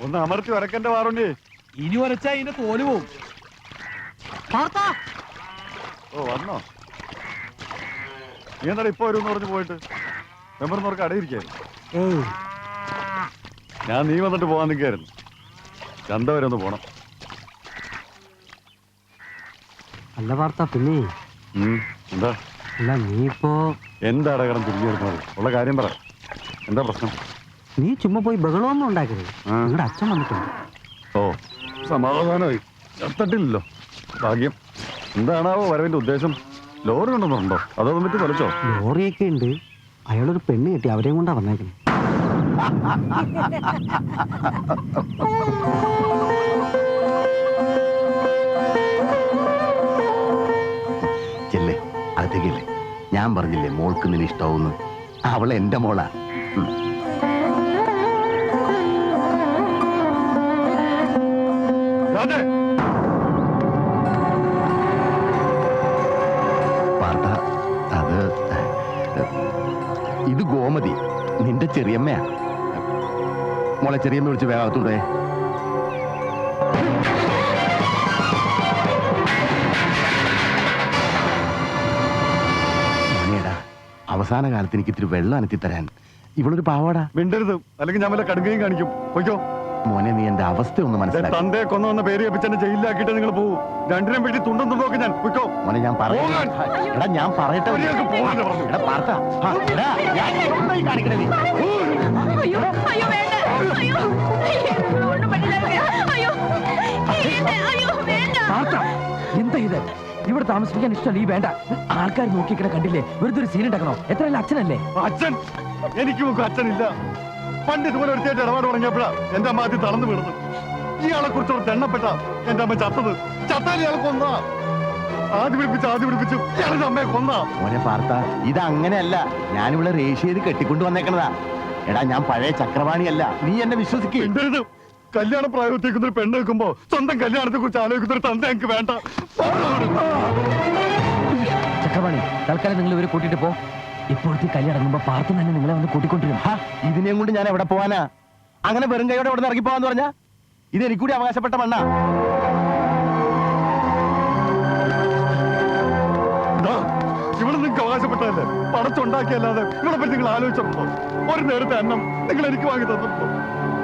ഒന്ന് അമർത്തി വരക്കന്റെ വാറുണ്ടേ. ഇനി വരച്ചാ ഇതിന്റെ തോല് പോവും. ഓ വന്നോ? നീ എന്താ ഇപ്പൊ വരും പറഞ്ഞു പോയിട്ട് മെമ്പർന്നവർക്ക് അടയിരിക്കായിരുന്നു. ഞാൻ നീ വന്നിട്ട് പോകാൻ നിൽക്കായിരുന്നു. രണ്ടുപേരെ ഒന്ന് പോണം. അല്ല വാർത്ത പിന്നെ എന്താ അല്ല നീ ഇപ്പോ എന്താ അടകടം തിരിഞ്ഞെടുക്കുന്നത്? ഉള്ള കാര്യം പറ. എന്താ പ്രശ്നം? നീ ചുമ്മാ പോയി ബഹളമൊന്നും ഉണ്ടാക്കരുത്. നിങ്ങളുടെ അച്ഛൻ വന്നിട്ടുണ്ട്. ഓ സമാധാനമായി. ചത്തട്ടില്ലല്ലോ, ഭാഗ്യം. എന്താണാവോ വരവിന്റെ ഉദ്ദേശം? ലോറി കൊണ്ടുവന്നുണ്ടോ അതോ പറ്റി വലിച്ചോ? ലോറിയൊക്കെ ഉണ്ട്. അയാളൊരു പെണ്ണ് കിട്ടി, അവരെയും കൊണ്ടാ വന്നേക്കുന്നത്. ചെല്ലേ അകത്തേക്കല്ലേ. ഞാൻ പറഞ്ഞില്ലേ മോൾക്ക് നിന്നെ ഇഷ്ടാവുന്നു. അവൾ എന്റെ മോളാ. പാർത്ത, അത് ഇത് ഗോമതി, നിന്റെ ചെറിയമ്മയാ. മോളെ ചെറിയമ്മ വിളിച്ച് വേഗത്തൂടെ. അവസാന കാലത്ത് എനിക്ക് ഇത്തിരി വെള്ളം അനത്തി തരാൻ ഇവളൊരു പാവാടാ. മിണ്ടരുത്, അല്ലെങ്കിൽ ഞാൻ വല്ല കടുകയും കാണിക്കും. പൊയ്ക്കോ മോനെ, നീ എന്റെ അവസ്ഥ ഒന്ന് മനസ്സിലാക്കി. തന്തയെ കൊന്നു പേര് ഏൽപ്പിച്ചെന്നെ ജയിലിലാക്കിയിട്ട് നിങ്ങൾ പോകും. രണ്ടിനും വീട്ടിൽ തുണ്ടും തുണ്ടൊക്കെ ഞാൻ പൊയ്ക്കോ. മോനെ ഞാൻ എടാ ഞാൻ പറയട്ടെ. എന്താ ഇത്? ഇവിടെ താമസിപ്പിക്കാൻ ഇഷ്ടമല്ല. ഈ വേണ്ട ആൾക്കാർ നോക്കിക്കിടെ കണ്ടില്ലേ? വെറുതെ ഒരു സീൻ ഉണ്ടാക്കണോ? എത്രയല്ല അച്ഛനല്ലേ? അച്ഛൻ എനിക്ക് അച്ഛനില്ല. പണ്ട് ഇതുപോലെ ഒരു ചേട്ടൻ ഇടപാട് തുടങ്ങിയപ്പോഴാ എന്റെ അമ്മ ആദ്യം തളർന്നു വീണത്. ഇയാളെ കുറിച്ച് തെണ്ണപ്പെട്ട എന്റെ അമ്മ ചത്തത്. ചത്താൽ ഇയാളെ കൊന്നാ. ആദ്യം പിടിപ്പിച്ചു ഇയാളുടെ അമ്മയെ കൊന്നാ. മോനെ പാർത്ത, ഇത് അങ്ങനെയല്ല. ഞാനിവിടെ റേഷ്യ ചെയ്ത് കെട്ടിക്കൊണ്ടു വന്നേക്കണതാ. എടാ ഞാൻ പഴയ ചക്രവാണിയല്ല, നീ എന്നെ വിശ്വസിക്കരുത്. കല്യാണ പ്രായത്തേക്കുന്ന ഒരു പെണ്ണ് വെക്കുമ്പോ സ്വന്തം കല്യാണത്തെ കുറിച്ച് ആലോചിക്കുന്ന ഒരു തന്ത എനിക്ക് വേണ്ട. ചക്രവാണി, തൽക്കാലം നിങ്ങൾ ഇവരെ കൂട്ടിട്ട് പോ. ഇപ്പോഴത്തെ കല്യാണങ്ങുമ്പോ പാർത്ത് തന്നെ നിങ്ങളെ വന്ന് കൂട്ടിക്കൊണ്ടിരും. ഇതിനെയും കൊണ്ട് ഞാൻ എവിടെ പോവാനാ? അങ്ങനെ വെറും കൈയോടെ ഇവിടെ ഇറങ്ങി പോവാന്ന് പറഞ്ഞാ ഇത് എനിക്കൂടി അവകാശപ്പെട്ട മണ്ണാ. ഇവിടെ നിങ്ങൾക്ക് അവകാശപ്പെട്ടതല്ലേ? പടച്ചുണ്ടാക്കിയല്ലാതെ ഇവിടെ പറ്റി നിങ്ങൾ ആലോചിച്ചിട്ടുണ്ടോ? ഒരു നേരത്തെ അന്നം നിങ്ങൾ എനിക്ക് വാങ്ങി തന്നിട്ടുണ്ടോ?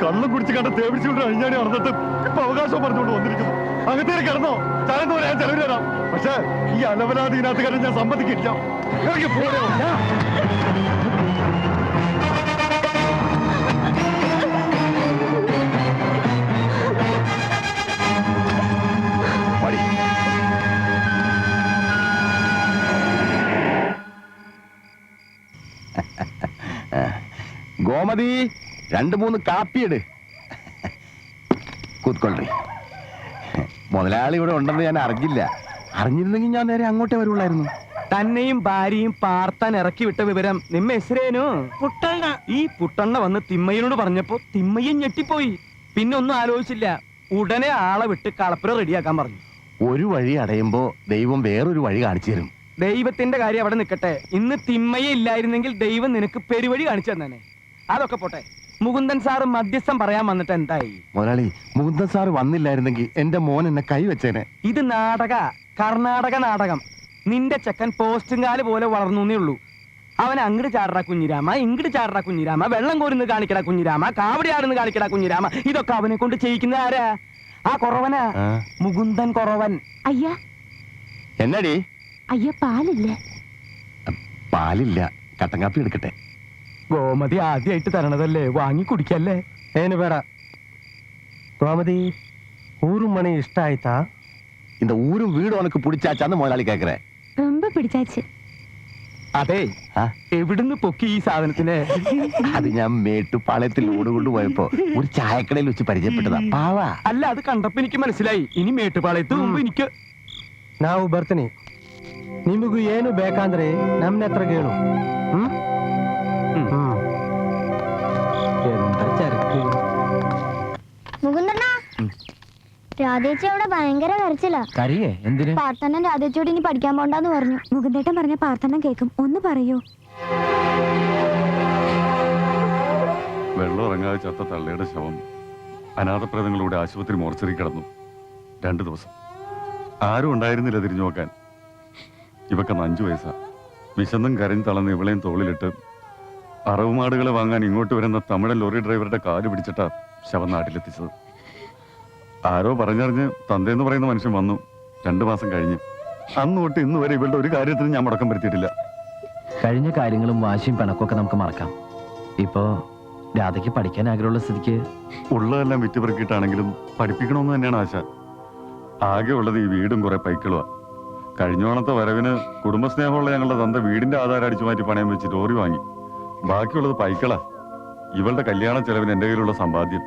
കള്ളം കുടിച്ച് കണ്ട തേവിച്ചുകൊണ്ട് അഴിഞ്ഞാടി നടന്നിട്ട് ഇപ്പൊ അവകാശം പറഞ്ഞുകൊണ്ട് വന്നിരിക്കുന്നു. അകത്തേക്ക് കിടന്നോ? ചലന്ന് പറയാൻ ചെലവ് തരാം. പക്ഷേ ഈ അലവലാതി ഇതിനകത്ത് കാരണം ഞാൻ സമ്മതിക്കില്ല. ഇറങ്ങി പോരോ. ഗോമതി, 2-3 കാപ്പിയിട്. കൂത്തൊള്ളി. മുതലാളി ഇവിടെ ഉണ്ടെന്ന് ഞാൻ അറിഞ്ഞില്ല. അറിഞ്ഞിരുന്നെങ്കിൽ ഞാൻ നേരെ അങ്ങോട്ടേ വരുള്ളായിരുന്നു. തന്നെയും ഭാര്യയും പാർത്താൻ ഇറക്കി വിട്ട വിവരം നിമ്മ എസ്രേനു പുട്ടണ്ണ. ഈ പുട്ടണ്ണ വന്ന് തിമ്മയ്യനോട് പറഞ്ഞപ്പോ തിമ്മയ്യൻ ഞെട്ടിപ്പോയി. പിന്നെ ഒന്നും ആലോചിച്ചില്ല, ഉടനെ ആളെ വിട്ട് കളപ്പുര റെഡിയാക്കാൻ പറഞ്ഞു. ഒരു വഴി അടയുമ്പോ ദൈവം വേറൊരു വഴി കാണിച്ചു തരും. ദൈവത്തിന്റെ കാര്യം അവിടെ നിൽക്കട്ടെ. ഇന്ന് തിമ്മയ്യ ഇല്ലായിരുന്നെങ്കിൽ ദൈവം നിനക്ക് പെരുവഴി കാണിച്ചു തന്നെ. അതൊക്കെ പോട്ടെ, മുകുന്ദൻ സാറ് മധ്യസ്ഥം പറയാൻ വന്നിട്ട് എന്തായി? മുതലാളി, മുകുന്ദൻ സാറ് വന്നില്ലായിരുന്നെങ്കിൽ എന്റെ മോൻ എന്നെ കൈവച്ചേനെ. ഇത് കർണാടക നാടകം. നിന്റെ ചെക്കൻ പോസ്റ്റുംകാല് പോലെ വളർന്നേ ഉള്ളൂ. അവൻ അങ്ങട് ചാടറ കുഞ്ഞിരാമ, ഇങ്ങട് ചാടറ കുഞ്ഞിരാമ, വെള്ളം കോരുന്ന് കാണിക്കട കുഞ്ഞിരാമ, കാവടി ആടുന്ന് കാണിക്കട കുഞ്ഞിരാമ. ഇതൊക്കെ അവനെ കൊണ്ട് ചെയ്യിക്കുന്ന ആരാ? ആ കുറവനാ, മുകുന്ദൻ കുറവൻ. അയ്യാ എന്നടി? അയ്യ പാലില്ല. പാലില്ല, കട്ടൻ കാപ്പി എടുക്കട്ടെ. ഗോമതി ആദ്യമായിട്ട് തരണതല്ലേ, വാങ്ങി കുടിക്കല്ലേ. ಏನು ಬೇಡ ഗോമതി. ഊരും മണി ഇഷ്ടായിട്ടാ? இந்த ஊரும் வீடு உனக்கு பிடிச்சாச்சான்னு முதலாளி கேக்குறேன். ரொம்ப பிடிச்சாச்சு. അതെ, എവിടുന്ന് പൊക്കി ഈ സാധനത്തിന്? അത് ഞാൻ മേട്ടുപാളയത്തിൽ ഊടുകൊണ്ട് പോയപ്പോ ഒരു ചായക്കടയിൽ വെച്ച് പരിചയപ്പെട്ടതാ. പാവാ. അല്ല, അത് കണ്ടപ്പോ എനിക്ക് മനസ്സിലായി. ഇനി മേട്ടുപാളയത്ത് മുമ്പ് എനിക്ക് ನಾವು ಬರ್ತೀನಿ. ನಿಮಗೂ ಏನು ಬೇಕಂದ್ರೆ ನಮ್ಮನೆ ಹತ್ರ ಕೇಳು. എന്താ ചരക്ക്? മുകുന്ദണ്ണ, രാധേച്ചി അവിടെ ഭയങ്കര കരച്ചില്ല. കരയേ? എന്തിന്? പാർത്തണ്ണൻ രാധേച്ചിയോട് ഇനി പഠിക്കാൻ പോണ്ടെന്ന് പറഞ്ഞു. മുകുന്ദേട്ടൻ പറഞ്ഞ പാർത്തണ്ണൻ കേൾക്കും. ഒന്ന് പറയൂ. വെള്ളം ഇറങ്ങാതെ ചത്ത തള്ളയുടെ ശവം അനാഥപ്രേതങ്ങളുടെ ആശുപത്രി മോർച്ചറി കിടന്നു 2 ദിവസം. ആരും ഉണ്ടായിരുന്നില്ല തിരിഞ്ഞു നോക്കാൻ. ഇവക്കന്ന് 5 വയസ്സാ. വിശന്നും കരഞ്ഞ് തളർന്ന് ഇവളെയും തോളിലിട്ട് അറവുമാടുകളെ വാങ്ങാൻ ഇങ്ങോട്ട് വരുന്ന തമിഴൻ ലോറി ഡ്രൈവറുടെ കാല് പിടിച്ചിട്ടാ ശവം നാട്ടിലെത്തിച്ചത്. ആരോ പറഞ്ഞറിഞ്ഞ് തന്തേന്ന് പറയുന്ന മനുഷ്യൻ വന്നു. 2 മാസം കഴിഞ്ഞ്. അന്ന് തൊട്ട് ഇന്ന് വരെ ഇവളുടെ ഒരു കാര്യത്തിനും ഞാൻ മുടക്കം വരുത്തിയിട്ടില്ല. കഴിഞ്ഞ കാര്യങ്ങളും വാശിയും പിണക്കൊക്കെ നമുക്ക് മറക്കാം. ഇപ്പോ രാധയ്ക്ക് പഠിക്കാൻ ആഗ്രഹമുള്ള സ്ഥിതിക്ക് ഉള്ളതെല്ലാം വിറ്റുപെറുക്കിയിട്ടാണെങ്കിലും പഠിപ്പിക്കണമെന്ന് തന്നെയാണ് ആശ. ആകെ ഉള്ളത് ഈ വീടും കുറെ പൈക്കളുവാ. കഴിഞ്ഞോണത്തെ വരവിന് കുടുംബസ്നേഹമുള്ള ഞങ്ങളുടെ തന്ത വീടിന്റെ ആധാരം അടിച്ചു മാറ്റി പണയം വെച്ച് ലോറി വാങ്ങി. ബാക്കിയുള്ളത് പൈക്കളാ. ഇവളുടെ കല്യാണ ചെലവിന് എന്റെ കയ്യിലുള്ള സമ്പാദ്യം.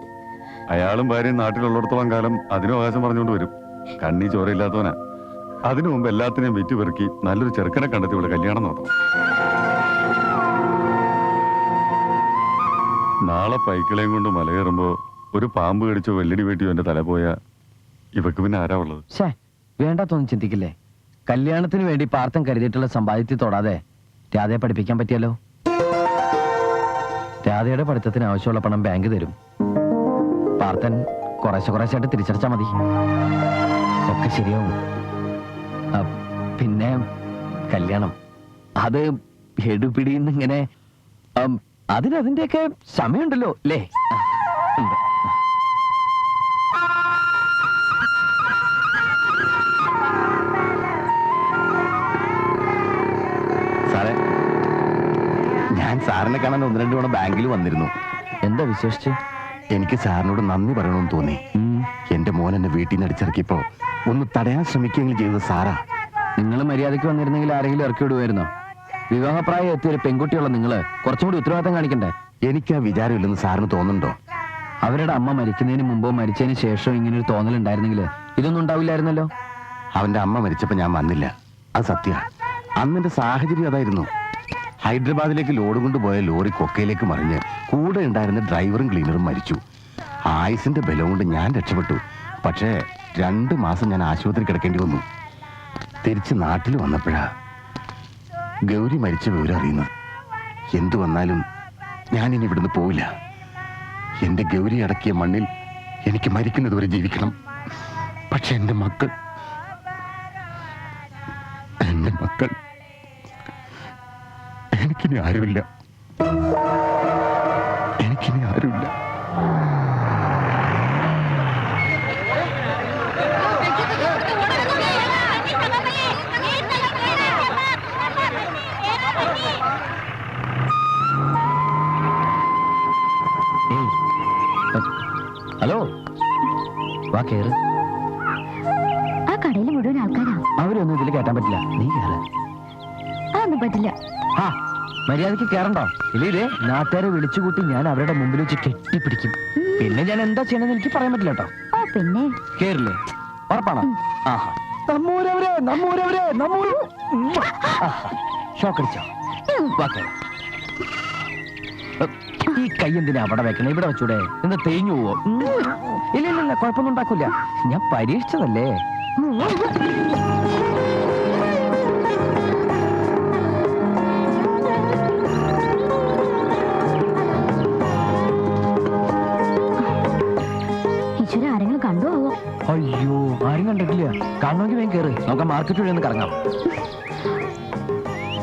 അയാളും ഭാര്യയും നാട്ടിലുള്ളിടത്തോളം കാലം അതിനും അവകാശം പറഞ്ഞുകൊണ്ട് വരും. കണ്ണി ചോരയില്ലാത്തവനാ. അതിനു മുമ്പ് എല്ലാത്തിനെയും വിറ്റുപെറുക്കി നല്ലൊരു ചെറുക്കനെ കണ്ടെത്തി ഇവിടെ കല്യാണം നടത്തണം. നാളെ പൈക്കളെയും കൊണ്ട് മലകയറുമ്പോ ഒരു പാമ്പ് കടിച്ചോ വെല്ലടി വെട്ടിയോ എന്റെ തല പോയാ ഇവക്ക് പിന്നെ ആരാ ഉള്ളത്? ഷേ, വേണ്ടാത്തൊന്നും ചിന്തിക്കില്ലേ. കല്യാണത്തിന് വേണ്ടി പാർത്ഥൻ കരുതിയിട്ടുള്ള സമ്പാദ്യത്തിൽ തൊടാതെ രാധയെ പഠിപ്പിക്കാൻ പറ്റിയല്ലോ. രാധയുടെ പഠിത്തത്തിന് ആവശ്യമുള്ള പണം ബാങ്ക് തരും. പാർത്ഥൻ കുറേശ്ശായിട്ട് തിരിച്ചടച്ചാ മതി. ഒക്കെ ശരിയാവും. പിന്നെ കല്യാണം അത് എടുപിടിന്ന് ഇങ്ങനെ അതിനതിന്റെയൊക്കെ സമയമുണ്ടല്ലോ അല്ലേ? ഉണ്ട്. സാറേ, ഞാൻ സാറിനെ കാണാൻ 1-2 തവണ ബാങ്കിൽ വന്നിരുന്നു. എന്താ വിശേഷിച്ച്? എനിക്ക് സാറിനോട് നന്ദി പറയണമെന്ന് തോന്നി. എന്റെ മോൻ എന്നെ വീട്ടിൽ നിന്ന് അടിച്ചിറക്കിയപ്പോ ഒന്ന് തടയാൻ ശ്രമിക്കുകയെങ്കിലും ചെയ്തത് സാറാ. നിങ്ങൾ മര്യാദയ്ക്ക് വന്നിരുന്നെങ്കിൽ ആരെങ്കിലും ഇറക്കി വിടുമായിരുന്നോ? വിവാഹപ്രായം എത്തിയൊരു പെൺകുട്ടിയുള്ള നിങ്ങള് കുറച്ചും കൂടി ഉത്തരവാദിത്തം കാണിക്കണ്ടേ? എനിക്ക് ആ വിചാരമില്ലെന്ന് സാറിന് തോന്നുന്നുണ്ടോ? അവരുടെ അമ്മ മരിക്കുന്നതിന് മുമ്പോ മരിച്ചതിന് ശേഷമോ ഇങ്ങനൊരു തോന്നലുണ്ടായിരുന്നെങ്കിൽ ഇതൊന്നും ഉണ്ടാവില്ലായിരുന്നല്ലോ. അവന്റെ അമ്മ മരിച്ചപ്പോ ഞാൻ വന്നില്ല, അത് സത്യ. അന്നെന്റെ സാഹചര്യം അതായിരുന്നു. ഹൈദരാബാദിലേക്ക് ലോഡ് കൊണ്ടുപോയ ലോറി കൊക്കയിലേക്ക് മറിഞ്ഞ് കൂടെ ഉണ്ടായിരുന്ന ഡ്രൈവറും ക്ലീനറും മരിച്ചു. ആയുസിന്റെ ബലം കൊണ്ട് ഞാൻ രക്ഷപ്പെട്ടു. പക്ഷേ 2 മാസം ഞാൻ ആശുപത്രി കിടക്കേണ്ടി വന്നു. തിരിച്ച് നാട്ടിൽ വന്നപ്പോഴാ ഗൗരി മരിച്ച വിവരം അറിയുന്നത്. എന്തു വന്നാലും ഞാനിനി ഇവിടുന്ന് പോവില്ല. എന്റെ ഗൗരി അടക്കിയ മണ്ണിൽ എനിക്ക് മരിക്കുന്നതുവരെ ജീവിക്കണം. പക്ഷെ എന്റെ മക്കൾ എനിക്കിനി ആരുമില്ല. ഹലോ, വാ കേറ്. ആ കടയിൽ മുഴുവൻ ആൾക്കാരാ. അവരൊന്നും ഇതിൽ കയറ്റാൻ പറ്റില്ല. നീ കേറ്. അതൊന്നും പറ്റില്ല. ആ, മര്യാദക്ക് കേറണ്ടോ? ഇല്ലേ, നാട്ടുകാരെ വിളിച്ചുകൂട്ടി ഞാൻ അവരുടെ മുമ്പിൽ വെച്ച് കെട്ടിപ്പിടിക്കും. പിന്നെ ഞാൻ എന്താ ചെയ്യണമെന്ന് എനിക്ക് പറയാൻ പറ്റില്ല കേട്ടോ. ഓ പിന്നെ കേറില്ലേ? ഉറപ്പാണോ? ആഹാ, ഷോക്കടിച്ചോ? വാ കേറ്. ഈ കൈ എന്തിനാ അവിടെ വെക്കണേ? ഇവിടെ വെച്ചൂടെ? എന്താ തേഞ്ഞു പോവോ? ഇല്ല, കുഴപ്പമൊന്നും ഉണ്ടാക്കൂല. ഞാൻ പരീക്ഷിച്ചതല്ലേ. ഈശ്വര, ആരെങ്കിലും കണ്ടോ ആവോ? അയ്യോ, ആരും കണ്ടിട്ടില്ല. കാണണമെങ്കിൽ വേഗം കേറ്. നമുക്ക് മാർക്കറ്റ് വഴി ഒന്ന് കറങ്ങാം.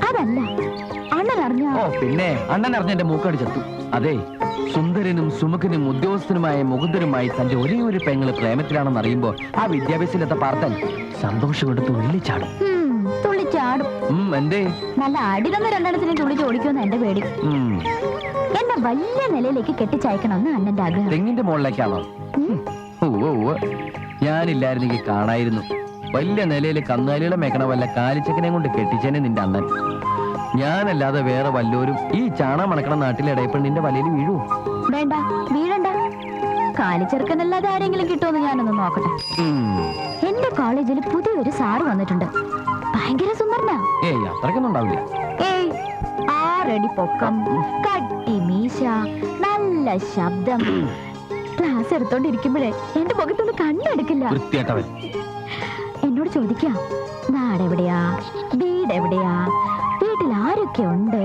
അതല്ല, അണ്ണൻ അറിഞ്ഞ. ഓ പിന്നെ, അണ്ണൻ അറിഞ്ഞ എന്റെ മൂക്കടിച്ചെത്തു. അതെ, സുന്ദരനും സുമുഖനും ഉദ്യോഗസ്ഥനുമായ മുകുന്ദനുമായി തന്റെ ഒരേ ഒരു പെങ്ങള് പ്രേമത്തിലാണെന്ന് അറിയുമ്പോ ആ വിദ്യാഭ്യാസത്തിലെത്ത പാർത്തൻ സന്തോഷം കൊണ്ട് തുള്ളിച്ചാടും. തുള്ളിച്ചാടും. എന്തേ? നല്ല അടിതന്ന 2 തുള്ളിച്ച് ഓടിക്കുമെന്ന് എന്റെ പേടി. എന്നെ വലിയ നിലയിലേക്ക് കെട്ടിച്ചയക്കണമെന്ന് അണ്ണന്റെ ആഗ്രഹം. തെങ്ങിന്റെ മുകളിലേക്കാണോ? ഞാനില്ലായിരുന്നെങ്കിൽ കാണായിരുന്നു. വലിയ നിലയിൽ കന്നുകാലികളെ മേക്കണ വല്ല കാലിച്ചക്കനെ കൊണ്ട് കെട്ടിച്ചേനെ നിന്റെ അണ്ണൻ. ഞാനല്ലാതെ വേറെ വല്ലോരും ഈ ചാണ മണക്കണ നാട്ടിലെ പെണ്ണിന്റെ വലയിൽ വീഴൂ? വേണ്ട, വീഴണ്ട. കാലിച്ചെറുക്കനല്ലാതെ ആരെങ്കിലും കിട്ടുമെന്ന് ഞാനൊന്ന് നോക്കട്ടെ. എന്റെ കോളേജിൽ പുതിയൊരു സാറ് വന്നിട്ടുണ്ട്. ഭയങ്കര സുന്ദരനാ. ഏയ്, അത്രയ്ക്കൊന്നും ഉണ്ടാവില്ല. 6 അടി പൊക്കം, കട്ടി മീശ, നല്ല ശബ്ദം. ക്ലാസ് എടുത്തോണ്ടിരിക്കുമ്പോഴേ എന്റെ മുഖത്തൊന്ന് കണ്ണെടുക്കില്ല. വൃത്തിയായിട്ടവൻ എന്നോട് ചോദിക്കാം, നാടെവിടെയാ, വീടെവിടെയാ, വീട്ടിൽ ആരൊക്കെ ഉണ്ട്,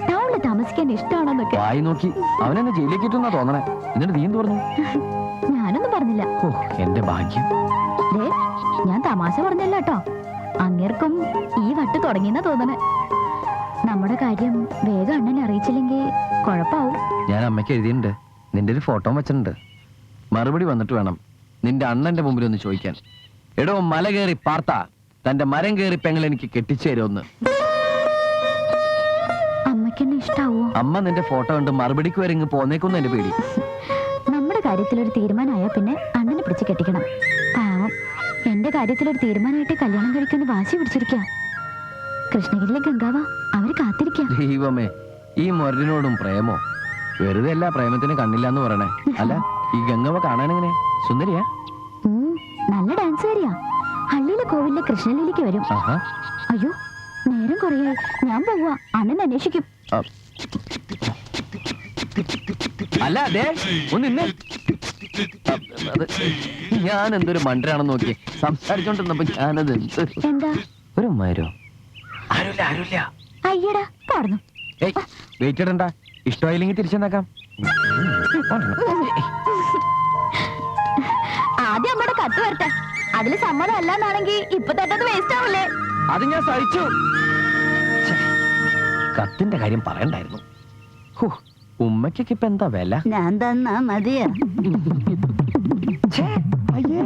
ടൗണിൽ താമസിക്കാൻ ഇഷ്ടമാണെന്നൊക്കെ. വായി നോക്കി അവനെന്നെ ജയിലിലേക്ക് ഇട്ടെന്നാ തോന്നണേ. എന്നിട്ട് നീ എന്ത് പറഞ്ഞു? ഞാനൊന്നും പറഞ്ഞില്ല. ഓ എന്റെ ഭാഗ്യം. ദേ, ഞാൻ തമാശ പറഞ്ഞല്ല കേട്ടോ. അങ്ങേർക്കും ഈ വട്ട് തുടങ്ങിയെന്നാ തോന്നണേ. നമ്മുടെ കാര്യം വേഗം അണ്ണനെ അറിയിച്ചില്ലെങ്കിൽ കുഴപ്പാവും. ഞാൻ അമ്മയ്ക്ക് എഴുതിയിട്ടുണ്ട്. നിന്റെ ഒരു ഫോട്ടോ വെച്ചിട്ടുണ്ട്. മറുപടി വന്നിട്ട് വേണം നിന്റെ അണ്ണന്റെ മുമ്പിൽ ഒന്ന് ചോദിക്കാൻ. എടോ മല കയറി പാർത്ത തന്റെ മരം കയറി പെങ്ങൾ എനിക്ക് കെട്ടിച്ചേരുമെന്ന്. അമ്മയ്ക്കെന്നെ ഇഷ്ടാവോ? അമ്മ നിന്റെ ഫോട്ടോ കണ്ട് മറുപടിക്ക് വരെ ഇങ്ങ് പോന്നേക്കൊന്നും എന്റെ പേടി. നമ്മുടെ കാര്യത്തിലൊരു തീരുമാനമായാൽ പിന്നെ അണ്ണനെ പിടിച്ച് കെട്ടിക്കണം. പാവം, എന്റെ കാര്യത്തിലൊരു തീരുമാനമായിട്ട് കല്യാണം കഴിക്കുന്ന വാശി പിടിച്ചിരിക്കുക. കൃഷ്ണഗിരിയിലെ ഗംഗാവ അവര് കാത്തിരിക്കാം. ദൈവമേ, ഈ മൊരടിനോടും പ്രേമോ? വെറുതെ അല്ല പ്രേമത്തിന് കണ്ണില്ല എന്ന് പറയണേ. അല്ല, ഈ ഗംഗവ കാണാനെങ്ങനെ? സുന്ദരിയാ? നല്ല ഡാൻസുകാരിയാ. ഹള്ളിയിലെ കോവിലിലെ കൃഷ്ണലീലിക്ക് വരും. ആഹാ. അയ്യോ, നേരം കുറയായി. ഞാൻ പോവാ. അണ്ണൻ അന്വേഷിക്കും. അല്ല അതെ ഒന്ന് ഇന്ന് ഞാൻ എന്തൊരു മണ്ടരാണെന്ന് നോക്കി സംസാരിച്ചോണ്ടിരുന്നപ്പോ ഞാനത് എന്താ? ഒരു മരോ ആരുല്ല. അയ്യടാ പറഞ്ഞു. ഏയ് വെയിറ്റ് ഇടണ്ട. ഇഷ്ടമായില്ലെങ്കിൽ തിരിച്ചെന്നാക്കാം. ആദ്യം അമ്മയുടെ കത്ത് വരട്ടെ. അതില് സമ്മതം അല്ലാന്നാണെങ്കിൽ ഇപ്പൊ തട്ടത് വേസ്റ്റ് ആവില്ലേ? അത് ഞാൻ സഹിച്ചു. ഛെ, കത്തിന്റെ കാര്യം പറയണ്ടായിരുന്നു. ഹോ, ഉമ്മയ്ക്കൊക്കെ ഇപ്പൊ എന്താ വില? ഞാൻ തന്നാ മതിയോ? ഛേ, അയ്യേ.